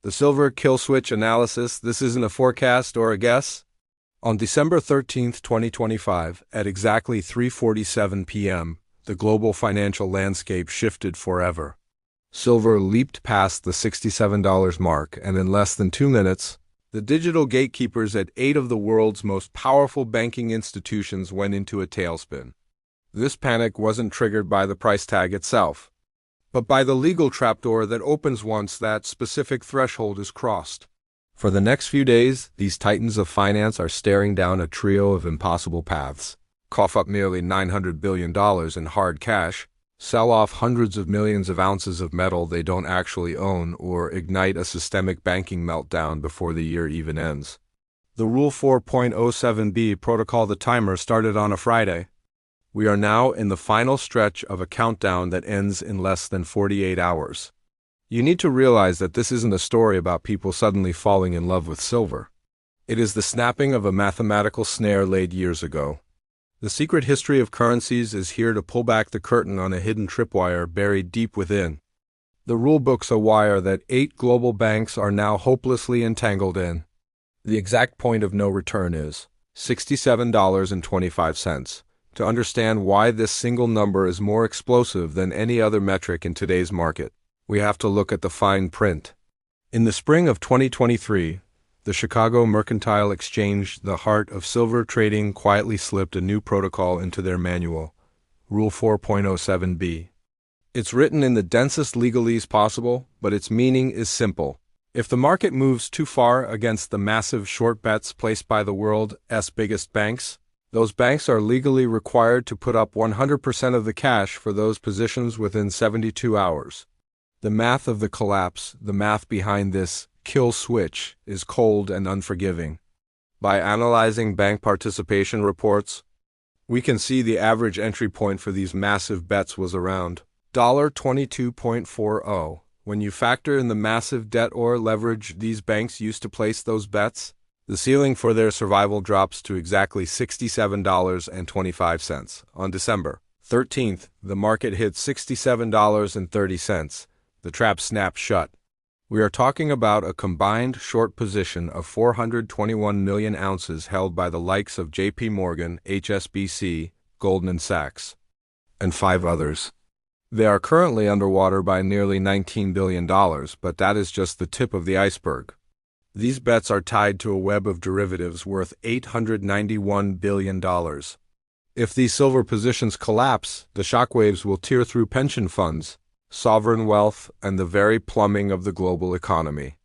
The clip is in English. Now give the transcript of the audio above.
The silver kill switch analysis. This isn't a forecast or a guess. On December 13, 2025, at exactly 3:47 p.m., the global financial landscape shifted forever. Silver leaped past the $67 mark, and in less than 2 minutes, the digital gatekeepers at 8 of the world's most powerful banking institutions went into a tailspin. This panic wasn't triggered by the price tag itself, but by the legal trapdoor that opens once that specific threshold is crossed. For the next few days, these titans of finance are staring down a trio of impossible paths: cough up nearly $900 billion in hard cash, sell off hundreds of millions of ounces of metal they don't actually own, or ignite a systemic banking meltdown before the year even ends. The Rule 4.07b protocol, the timer, started on a Friday. We are now in the final stretch of a countdown that ends in less than 48 hours. You need to realize that this isn't a story about people suddenly falling in love with silver. It is the snapping of a mathematical snare laid years ago. The secret history of currencies is here to pull back the curtain on a hidden tripwire buried deep within. The rulebook's a wire that 8 global banks are now hopelessly entangled in. The exact point of no return is $67.25. To understand why this single number is more explosive than any other metric in today's market, we have to look at the fine print. In the spring of 2023, the Chicago Mercantile Exchange, the heart of silver trading, quietly slipped a new protocol into their manual, Rule 4.07b. It's written in the densest legalese possible, but its meaning is simple. If the market moves too far against the massive short bets placed by the world's biggest banks, those banks are legally required to put up 100% of the cash for those positions within 72 hours. The math of the collapse, the math behind this kill switch, is cold and unforgiving. By analyzing bank participation reports, we can see the average entry point for these massive bets was around $22.40. When you factor in the massive debt or leverage these banks used to place those bets, the ceiling for their survival drops to exactly $67.25. On December 13th, the market hit $67.30. The trap snapped shut. We are talking about a combined short position of 421 million ounces held by the likes of J.P. Morgan, HSBC, Goldman Sachs, and 5 others. They are currently underwater by nearly $19 billion, but that is just the tip of the iceberg. These bets are tied to a web of derivatives worth $891 billion. If these silver positions collapse, the shockwaves will tear through pension funds, sovereign wealth, and the very plumbing of the global economy.